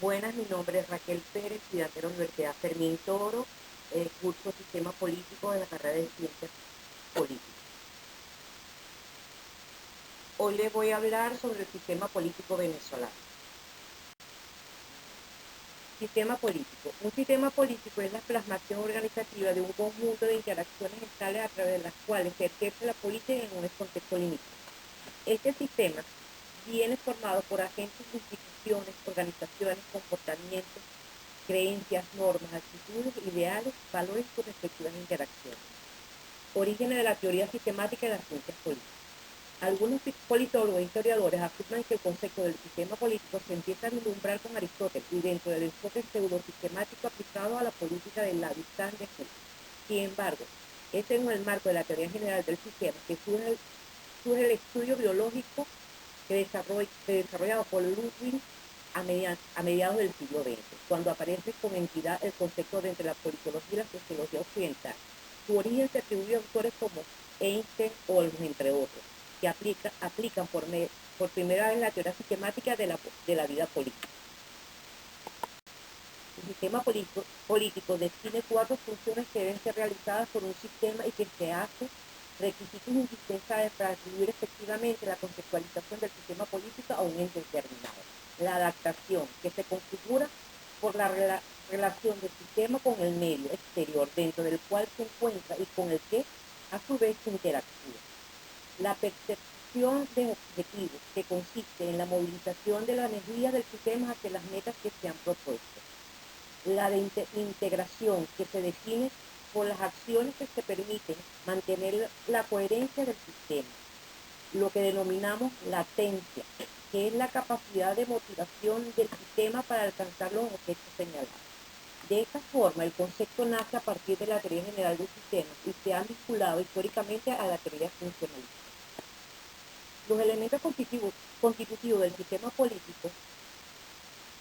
Buenas, mi nombre es Raquel Pérez, estudiante de la Universidad Fermín Toro, curso Sistema Político de la carrera de Ciencias Políticas. Hoy les voy a hablar sobre el sistema político venezolano. Sistema político. Un sistema político es la plasmación organizativa de un conjunto de interacciones estables a través de las cuales se ejerce la política en un contexto limitado. Este sistema viene formado por agentes, instituciones, organizaciones, comportamientos, creencias, normas, actitudes, ideales, valores y sus respectivas interacciones. Orígenes de la teoría sistemática de las ciencias políticas. Algunos politólogos e historiadores afirman que el concepto del sistema político se empieza a vislumbrar con Aristóteles y dentro del enfoque pseudo-sistemático aplicado a la política de la Avicenne de Hume. Sin embargo, es en el marco de la teoría general del sistema que surge el estudio biológico desarrollado por Ludwig a mediados del siglo XX, cuando aparece con entidad el concepto de entre la politología y la sociología occidental. Su origen se atribuye a autores como Einstein, Olmos, entre otros, que aplican por primera vez la teoría sistemática de la vida política. El sistema político define 4 funciones que deben ser realizadas por un sistema y que se hace requisitos indispensables para atribuir efectivamente la conceptualización del sistema político a un ente determinado. La adaptación, que se configura por la relación del sistema con el medio exterior dentro del cual se encuentra y con el que, a su vez, interactúa. La percepción de objetivos, que consiste en la movilización de la energía del sistema hacia las metas que se han propuesto. La de integración, que se define por las acciones que se permiten mantener la coherencia del sistema. Lo que denominamos latencia, que es la capacidad de motivación del sistema para alcanzar los objetivos señalados. De esta forma, el concepto nace a partir de la teoría general del sistema y se ha vinculado históricamente a la teoría funcionalista. Los elementos constitutivos del sistema político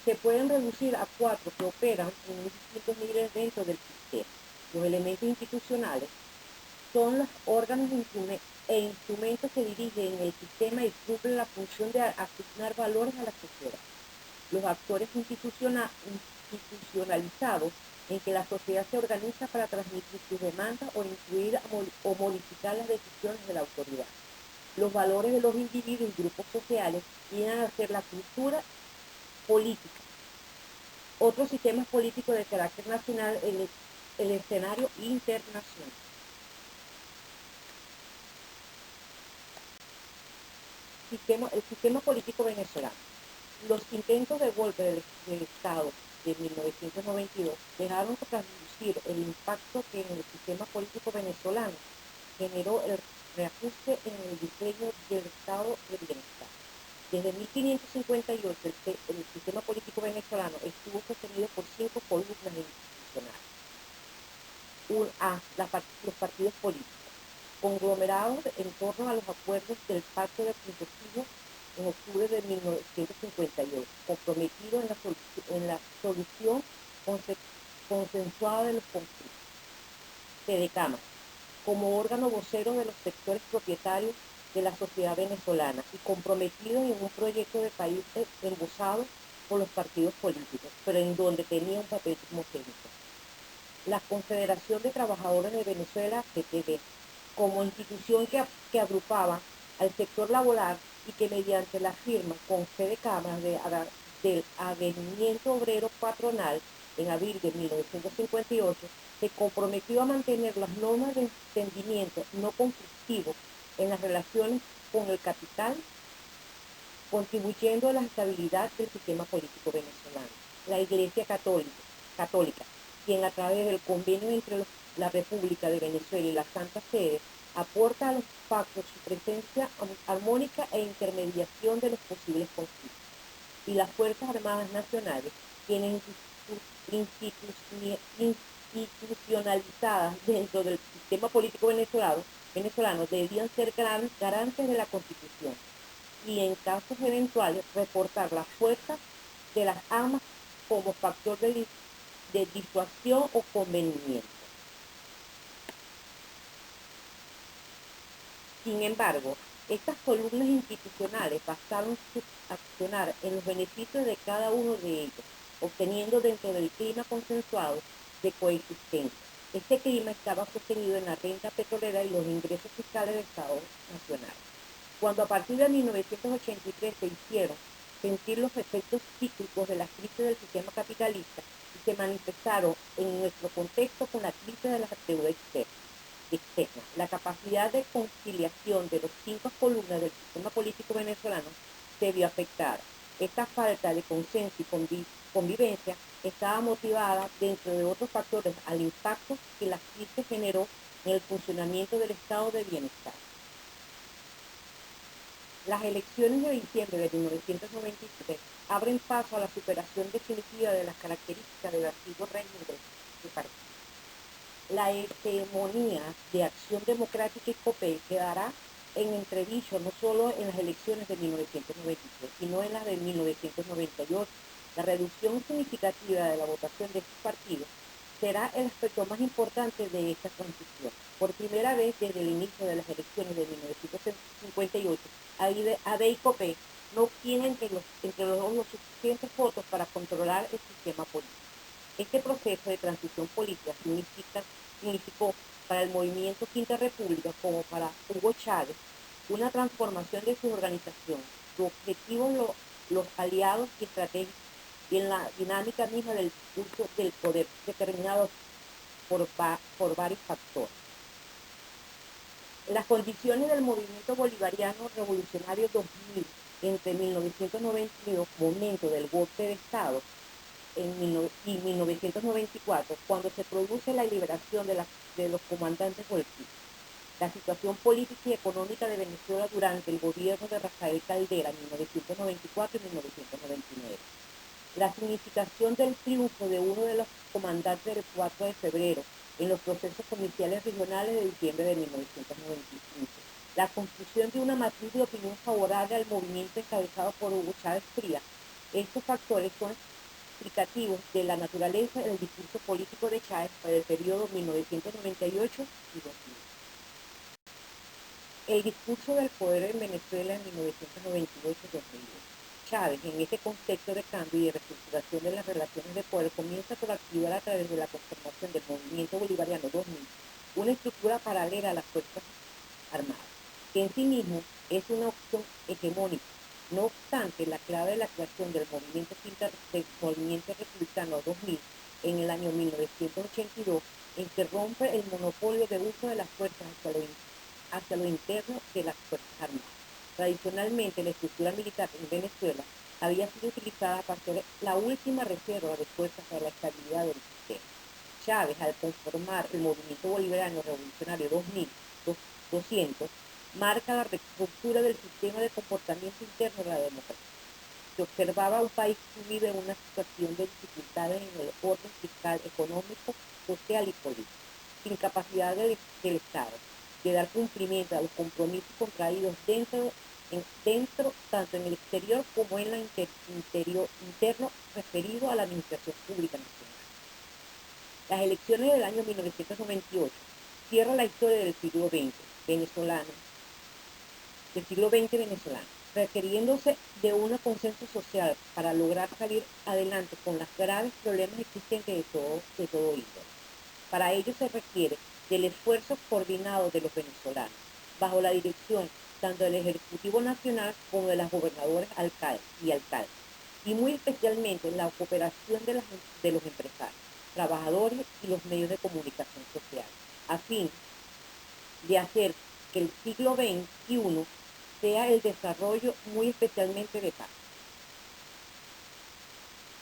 se pueden reducir a 4 que operan en distintos niveles dentro del sistema. Los elementos institucionales son los órganos e instrumentos que dirigen el sistema y cumplen la función de asignar valores a la sociedad. Los actores institucionalizados en que la sociedad se organiza para transmitir sus demandas o influir o modificar las decisiones de la autoridad. Los valores de los individuos y grupos sociales vienen a ser la cultura política. Otros sistemas políticos de carácter nacional en el escenario internacional. El sistema político venezolano. Los intentos de golpe del Estado de 1992 dejaron traslucir el impacto que en el sistema político venezolano generó el reajuste en el diseño del Estado de Bienestar. Desde 1558 el sistema político venezolano estuvo sostenido por 5 columnas institucionales. Los partidos políticos, conglomerados en torno a los acuerdos del Pacto de Principios en octubre de 1958, comprometidos en la solución consensuada de los conflictos. Fedecámara, como órgano vocero de los sectores propietarios de la sociedad venezolana y comprometido en un proyecto de país embosado por los partidos políticos, pero en donde tenía un papel primogénito. La Confederación de Trabajadores de Venezuela, CTV, como institución que agrupaba al sector laboral y que mediante la firma con Fedecámara del Avenimiento Obrero Patronal en abril de 1958, se comprometió a mantener las normas de entendimiento no conflictivo en las relaciones con el capital, contribuyendo a la estabilidad del sistema político venezolano. La Iglesia Católica, quien a través del convenio entre la República de Venezuela y la Santa Sede, aporta a los pactos su presencia armónica e intermediación de los posibles conflictos. Y las Fuerzas Armadas Nacionales, quienes institucionalizadas dentro del sistema político venezolano debían ser garantes de la Constitución y en casos eventuales reportar la fuerza de las armas como factor de disuasión o convenimiento. Sin embargo, estas columnas institucionales basaron su accionar en los beneficios de cada uno de ellos, obteniendo dentro del clima consensuado de coexistencia. Este clima estaba sostenido en la renta petrolera y los ingresos fiscales del Estado Nacional. Cuando a partir de 1983 se hicieron sentir los efectos cíclicos de la crisis del sistema capitalista y se manifestaron en nuestro contexto con la crisis de la deuda externa. La capacidad de conciliación de las 5 columnas del sistema político venezolano se vio afectada. Esta falta de consenso y convivencia estaba motivada, dentro de otros factores, al impacto que la crisis generó en el funcionamiento del estado de bienestar. Las elecciones de diciembre de 1993 abren paso a la superación definitiva de las características del antiguo régimen de partido. La hegemonía de Acción Democrática y COPEI quedará en entredicho no solo en las elecciones de 1993, sino en las de 1998. La reducción significativa de la votación de estos partidos será el aspecto más importante de esta transición. Por primera vez desde el inicio de las elecciones de 1958, AD y COPEI no obtienen entre los dos los suficientes votos para controlar el sistema político. Este proceso de transición política significó para el movimiento Quinta República como para Hugo Chávez una transformación de su organización, su objetivo, los aliados y estratégicos y en la dinámica misma del discurso del poder, determinado por varios factores. Las condiciones del movimiento bolivariano revolucionario 2000 entre 1992, momento del golpe de Estado, y 1994, cuando se produce la liberación de los comandantes golpistas. La situación política y económica de Venezuela durante el gobierno de Rafael Caldera en 1994 y 1999. La significación del triunfo de uno de los comandantes del 4 de febrero en los procesos judiciales regionales de diciembre de 1995. La construcción de una matriz de opinión favorable al movimiento encabezado por Hugo Chávez Frías. Estos factores son explicativos de la naturaleza del discurso político de Chávez para el periodo 1998 y 2000. El discurso del poder en Venezuela en 1998-2001. Chávez, en este contexto de cambio y de reestructuración de las relaciones de poder, comienza por activar a través de la conformación del movimiento bolivariano 2000 una estructura paralela a las Fuerzas Armadas, que en sí mismo es una opción hegemónica. No obstante, la clave de la creación del movimiento republicano 2000 en el año 1982 interrumpe el monopolio de uso de las fuerzas hacia lo interno de las Fuerzas Armadas. Tradicionalmente, la estructura militar en Venezuela había sido utilizada para ser la última reserva de fuerzas para la estabilidad del sistema. Chávez, al conformar el movimiento bolivariano revolucionario 2200, marca la ruptura del sistema de comportamiento interno de la democracia. Se observaba un país sumido en una situación de dificultades en el orden fiscal, económico, social y político, sin capacidad del Estado de dar cumplimiento a los compromisos contraídos dentro tanto en el exterior como en el interno referido a la administración pública nacional. Las elecciones del año 1998 cierran la historia del siglo XX venezolano, requiriéndose de un consenso social para lograr salir adelante con los graves problemas existentes de todo índole. Para ello se requiere del esfuerzo coordinado de los venezolanos, bajo la dirección tanto del Ejecutivo Nacional como de los gobernadores alcaldes, y muy especialmente la cooperación de los empresarios, trabajadores y los medios de comunicación social, a fin de hacer que el siglo XXI sea el desarrollo muy especialmente de paz.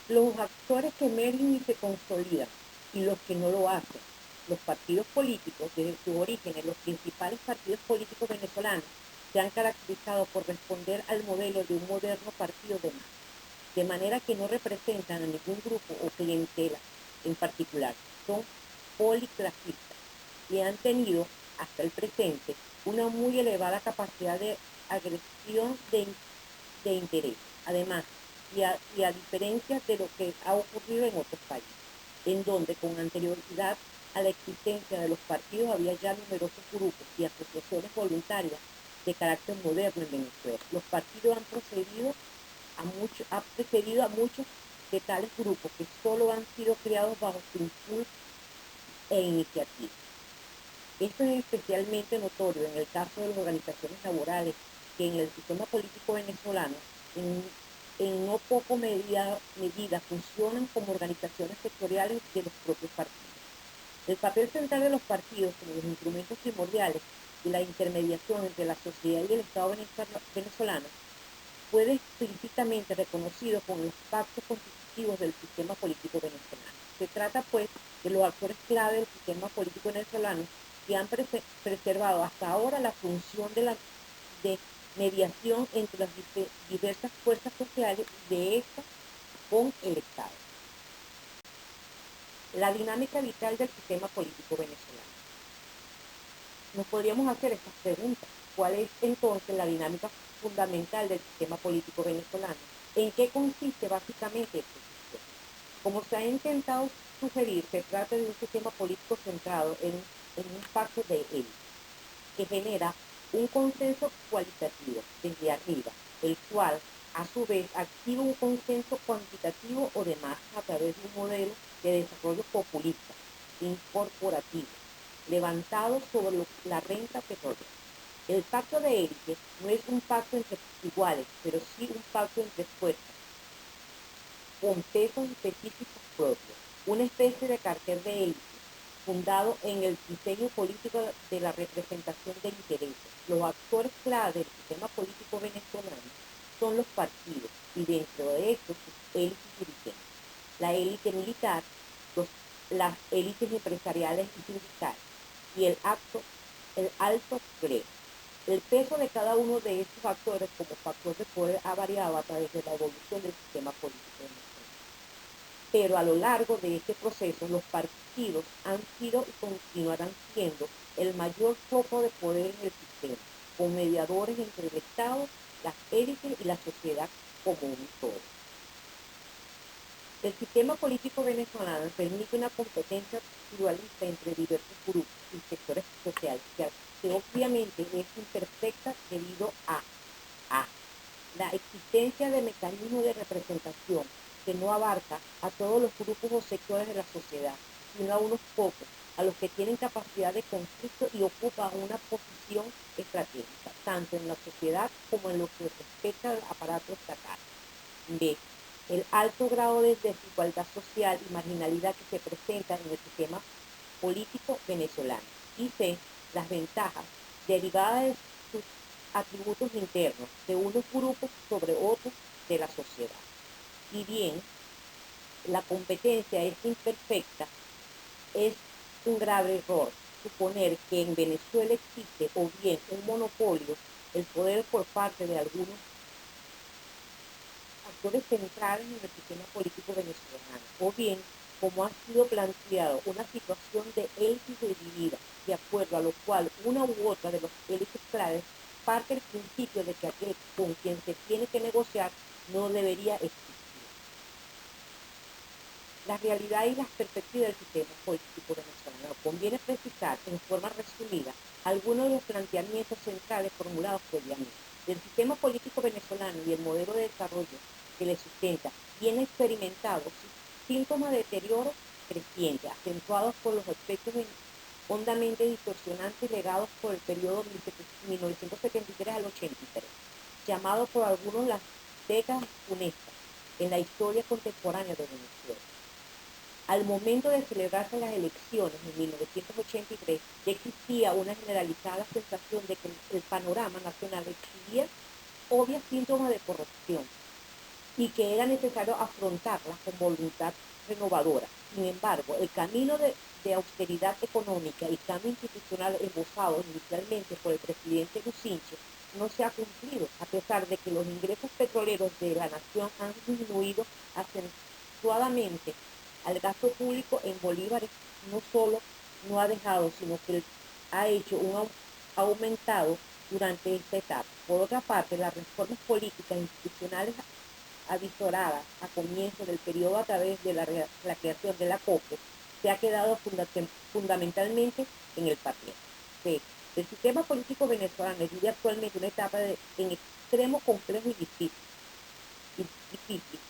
Los actores que emergen y se consolidan y los que no lo hacen. Los partidos políticos, desde sus orígenes, los principales partidos políticos venezolanos se han caracterizado por responder al modelo de un moderno partido de masa, de manera que no representan a ningún grupo o clientela en particular. Son policlasistas y han tenido, hasta el presente, una muy elevada capacidad de agresión de interés. Además, y a diferencia de lo que ha ocurrido en otros países, en donde con anterioridad a la existencia de los partidos había ya numerosos grupos y asociaciones voluntarias de carácter moderno en Venezuela. Los partidos han precedido a muchos de tales grupos que solo han sido creados bajo su impulso e iniciativa. Esto es especialmente notorio en el caso de las organizaciones laborales que en el sistema político venezolano en no poco medida funcionan como organizaciones sectoriales de los propios partidos. El papel central de los partidos como los instrumentos primordiales de la intermediación entre la sociedad y el Estado venezolano fue explícitamente reconocido con los pactos constitutivos del sistema político venezolano. Se trata, pues, de los actores clave del sistema político venezolano que han preservado hasta ahora la función de mediación entre las diversas fuerzas sociales y de estas con el Estado. La dinámica vital del sistema político venezolano. Nos podríamos hacer estas preguntas. ¿Cuál es entonces la dinámica fundamental del sistema político venezolano? ¿En qué consiste básicamente este sistema? Como se ha intentado sugerir, se trata de un sistema político centrado en un pacto de élite, que genera un consenso cualitativo desde arriba, el cual a su vez activa un consenso cuantitativo o de masa a través de un modelo de desarrollo populista, incorporativo, levantado sobre la renta petrolera. El pacto de élite no es un pacto entre iguales, pero sí un pacto entre fuerzas, con pesos específicos propios, una especie de cartel de élite, fundado en el diseño político de la representación de intereses. Los actores clave del sistema político venezolano son los partidos y dentro de estos sus élites dirigentes. La élite militar, las élites empresariales y sindicales y el alto clero. El peso de cada uno de estos actores como factor de poder ha variado a través de la evolución del sistema político venezolano. Pero a lo largo de este proceso, los partidos han sido y continuarán siendo el mayor foco de poder en el sistema, con mediadores entre el Estado, las élites y la sociedad como un todo. El sistema político venezolano permite una competencia pluralista entre diversos grupos y sectores sociales, que obviamente es imperfecta debido a la existencia de mecanismos de representación que no abarca a todos los grupos o sectores de la sociedad, sino a unos pocos, a los que tienen capacidad de conflicto y ocupan una posición estratégica, tanto en la sociedad como en lo que respecta al aparato estatal. B. El alto grado de desigualdad social y marginalidad que se presenta en el sistema político venezolano. Y C. Las ventajas derivadas de sus atributos internos de unos grupos sobre otros de la sociedad. Y bien, la competencia es imperfecta, es un grave error suponer que en Venezuela existe o bien un monopolio, el poder por parte de algunos actores centrales en el sistema político venezolano, o bien, como ha sido planteado, una situación de élites dividida, de acuerdo a lo cual una u otra de los élites claves parte del principio de que aquel con quien se tiene que negociar no debería existir. La realidad y las perspectivas del sistema político venezolano. Conviene precisar, en forma resumida, algunos de los planteamientos centrales formulados previamente. El sistema político venezolano y el modelo de desarrollo que le sustenta viene experimentado síntomas de deterioro creciente, acentuados por los efectos hondamente distorsionantes legados por el periodo 1973 al 83, llamado por algunos las décadas funestas en la historia contemporánea de Venezuela. Al momento de celebrarse las elecciones en 1983, ya existía una generalizada sensación de que el panorama nacional exhibía obvias síntomas de corrupción y que era necesario afrontarlas con voluntad renovadora. Sin embargo, el camino de austeridad económica y cambio institucional esbozado inicialmente por el presidente Lucinche no se ha cumplido, a pesar de que los ingresos petroleros de la nación han disminuido acentuadamente. Al gasto público en bolívares no solo no ha dejado, sino que ha hecho un aumentado durante esta etapa. Por otra parte, las reformas políticas e institucionales avisoradas a comienzo del periodo a través de la creación de la COPE se ha quedado fundamentalmente en el papel. C. El sistema político venezolano vive actualmente una etapa en extremo complejo y difícil,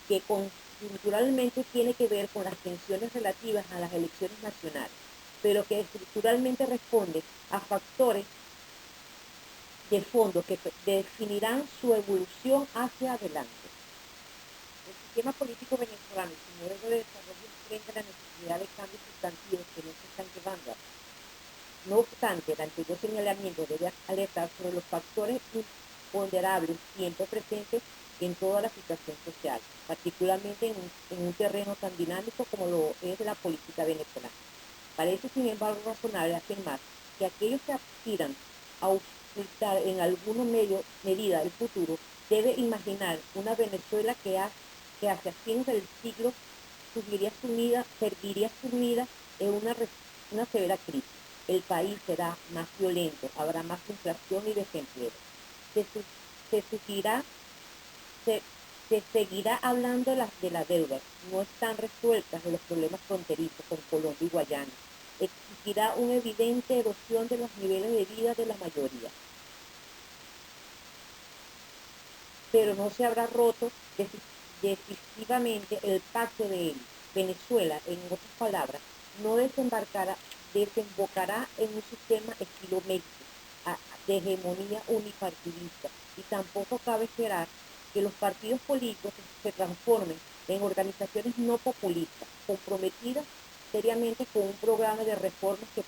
que coyunturalmente tiene que ver con las tensiones relativas a las elecciones nacionales, pero que estructuralmente responde a factores de fondo que definirán su evolución hacia adelante. El sistema político venezolano y su modelo de desarrollo enfrenta la necesidad de cambios sustantivos que no se están llevando a cabo. No obstante, el anterior señalamiento debe alertar sobre los factores imponderables siempre presentes en toda la situación social, particularmente en un terreno tan dinámico como lo es la política venezolana. Parece, sin embargo, razonable afirmar que aquellos que aspiran a auscultar en alguna medida el futuro debe imaginar una Venezuela que hacia fines del siglo seguiría sumida en una severa crisis. El país será más violento, habrá más inflación y desempleo. Se, se, surgirá, se, se seguirá hablando de la deuda, no están resueltas de los problemas fronterizos con Colombia y Guayana. Existirá una evidente erosión de los niveles de vida de la mayoría, pero no se habrá roto decisivamente el pacto de él. Venezuela, en otras palabras, no desembocará en un sistema estilo México, de hegemonía unipartidista, y tampoco cabe esperar que los partidos políticos se transformen en organizaciones no populistas, comprometidas seriamente con un programa de reformas que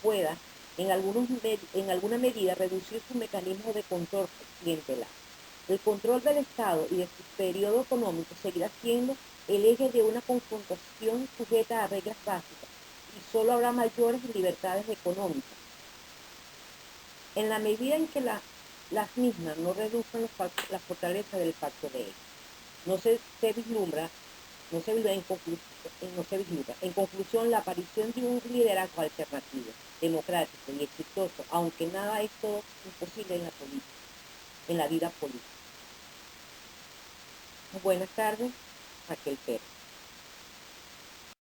pueda, en alguna medida, reducir su mecanismo de control clientelar. El control del Estado y de su periodo económico seguirá siendo el eje de una confrontación sujeta a reglas básicas y solo habrá mayores libertades económicas. En la medida en que las mismas no reduzcan la fortaleza del pacto de él, no se vislumbra, no se vislumbra. En conclusión, la aparición de un liderazgo alternativo, democrático y exitoso, aunque nada es todo imposible en la política, en la vida política. Buenas tardes, Raquel Pérez.